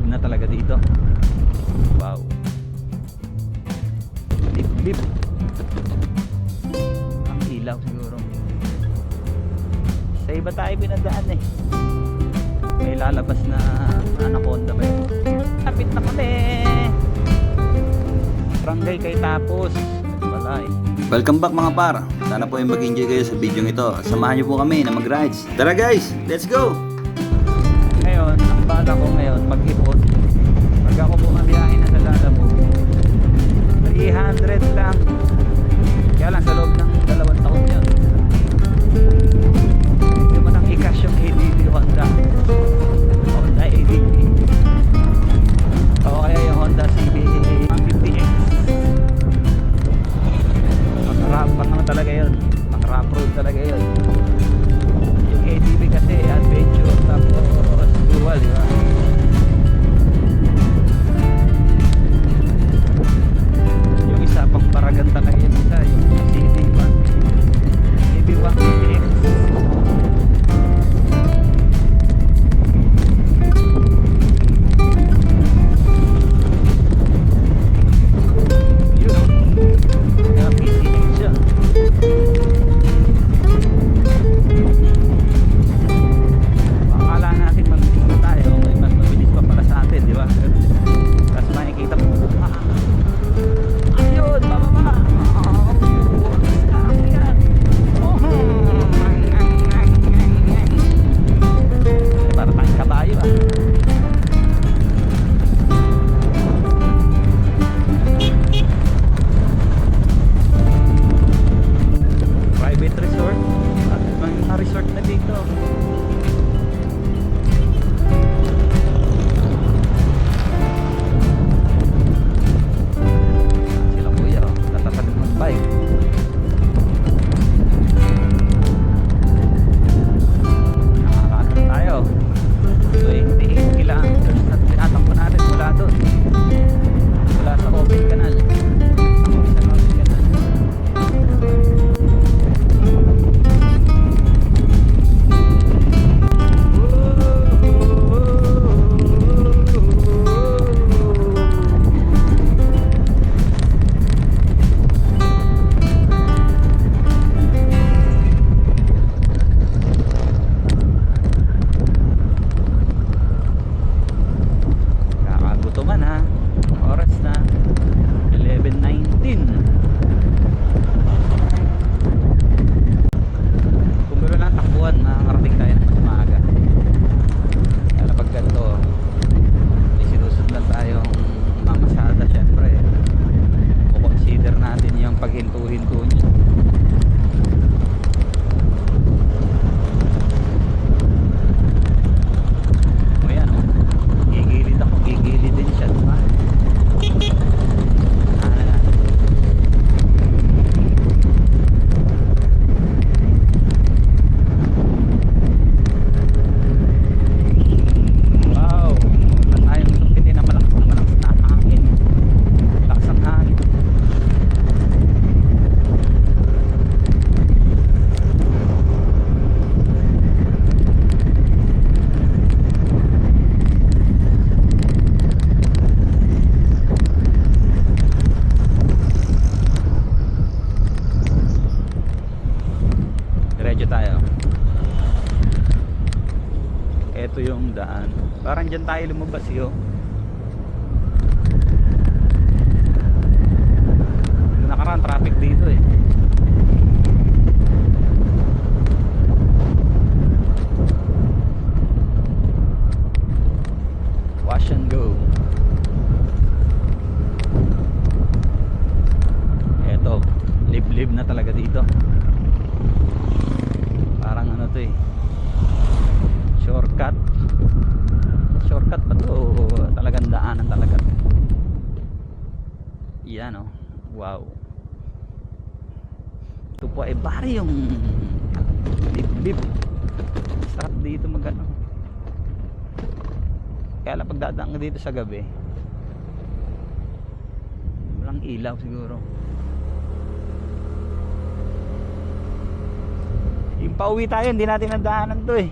na talaga dito. Wow. Lip. Ang ilaw siguro. Sa iba tayo pinadaan eh. May lalabas na Anaconda ba yun? Lapit na kami. Barangay kay Tapos. Wala eh. Welcome back mga par. Sana po ay mag-enjoy kayo sa video ito. Samahan niyo po kami na mag-rides. Tara guys, let's go! Ngayon, ang bala ko ngayon mag-ipon. Pag ako bumabiyahe na sa Lalabo, 300 lang. Kaya lang sa loob ng 2 taon yun. Hindi mo nang i-cash yung ADV Honda ADV o kaya yung Honda CB 150X. Makarap pa naman talaga yun. Makarap road talaga yun. Yung ADV kasi adventure tapos dual, di ba? Yung isa pang paragan talaga yun, isa yung CB 150X. Ito yung daan. Parang dyan tayo lumabas yun. Nakaraan traffic dito eh. Wash and go. Eto, liblib na talaga dito. Parang ano to eh, shortcut pa to, talagang daanan talaga. Yan oh, wow. Ito po ay baryong liblib. Sarap dito magano. Kaya lang pagdadaan ka dito sa gabi, walang ilaw siguro. Yung pauwi tayo, hindi natin nadaanan to eh.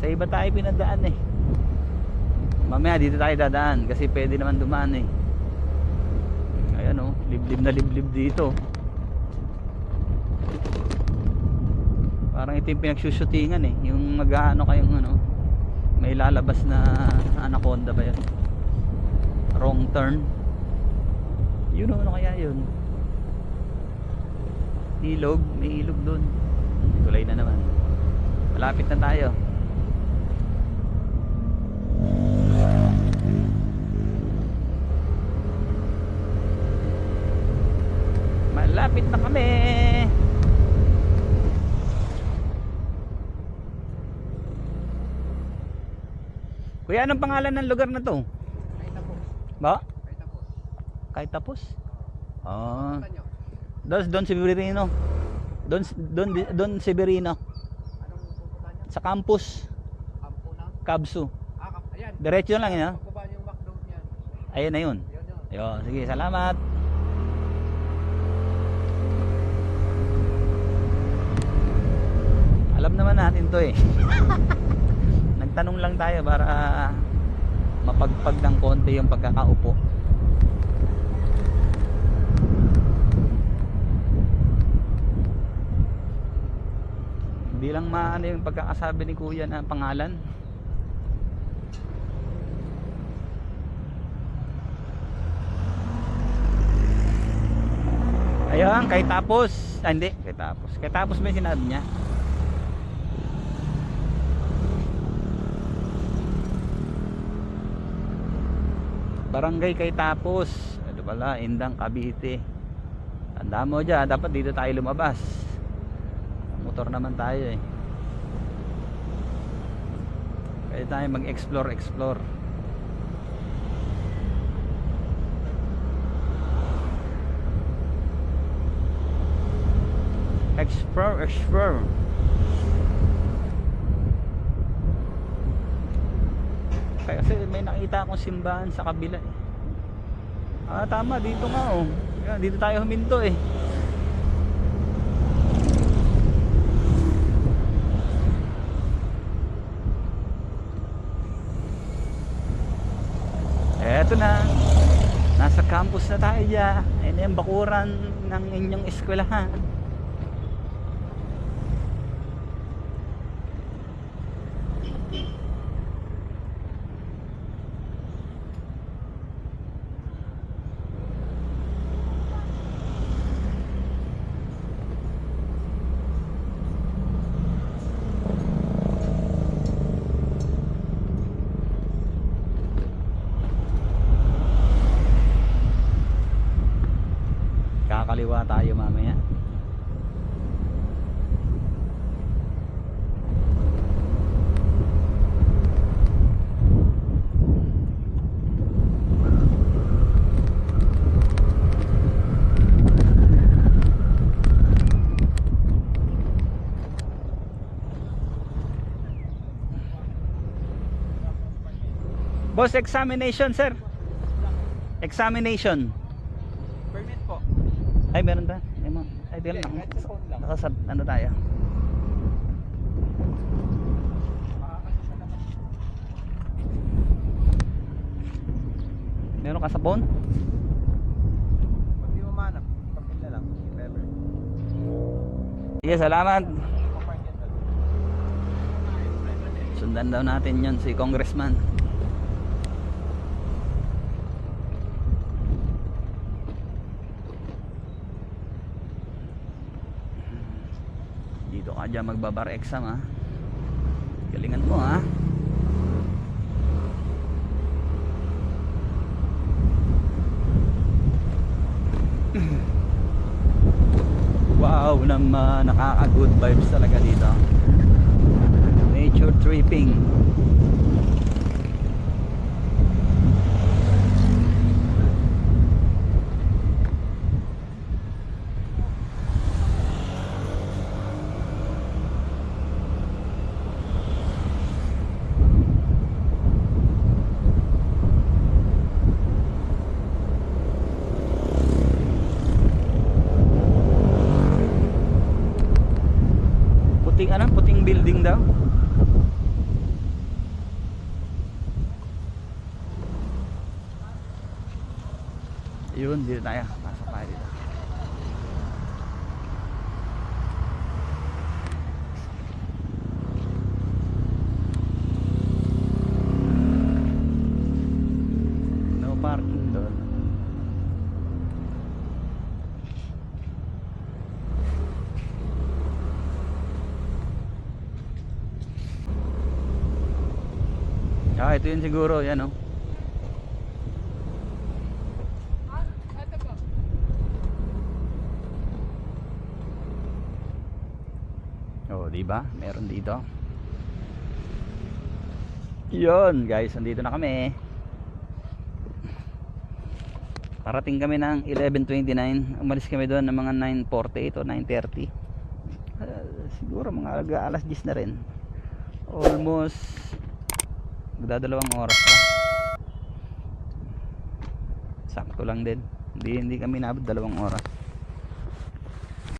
Sa iba tayo pinadaan eh. Mamaya dito tayo dadaan kasi pwede naman dumaan eh. Ayan oh, liblib na liblib dito. Parang ito yung pinagsushootingan eh. Yung mag-ano kayong ano, may lalabas na anaconda ba yan? Wrong turn. Yun ano kaya yun? Ilog, may ilog doon. Tulay na naman. Malapit na tayo. Malapit na kami. Kuya, anong pangalan ng lugar na to? Kaitapos. Ba? Kaitapos. Kahit tapos? Ah. Saan nyo? Don Severino. Don Severino. Anong pupuntahan nyo? Sa campus. Kampo na? Kabsu. Ayan. Diretso lang yun ha? Pagbaba nyo yung McDo niyan. Ayun na yun. Yun yun. Ayun, sige, salamat. Alam naman natin to eh. Nagtanong lang tayo para mapagpag ng konti yung pagkakaupo. Hindi lang maano yung pagkakasabi ni kuya na pangalan. Ayun, kay tapos. Ah, hindi, kay tapos. Kay tapos may sinabi niya. Barangay kay tapos. Ano pala, Indang, Cavite. Tanda mo dyan, dapat dito tayo lumabas. Motor naman tayo eh. Kaya tayo mag-explore. Explore. Kasi may nakita akong simbahan sa kabila eh. Ah, tama, dito nga oh. Yan, dito tayo huminto eh. Eto na. Nasa campus na tayo dyan. Ayun na yung bakuran ng inyong eskwelahan. Kakaliwa tayo mamaya. Boss, examination sir. Examination. Permit po. Ay, meron ta. Ay, di lang. Nakasab, ano tayo? Meron ka sa phone? Pag di mo manap, papel na lang. If ever. Sige, salamat. Papark yan doon. Sundan daw natin yon si Congressman. Dito ka dyan magbabar exam ha. Galingan mo ha. Wow naman, nakaka good vibes talaga dito. Nature tripping. Puting building daw. Yun, dito tayo. Pasok tayo dito. No parking doon. Ito yun siguro, yan oh. Oh, di ba? Meron dito. Yun, guys, andito na kami. Parating kami ng 11:29. Umalis kami doon ng mga 9:48 o 9:30. Siguro mga alas 10 na rin. Almost magdadalawang oras pa. Sakto lang din. Hindi kami nabot 2 oras.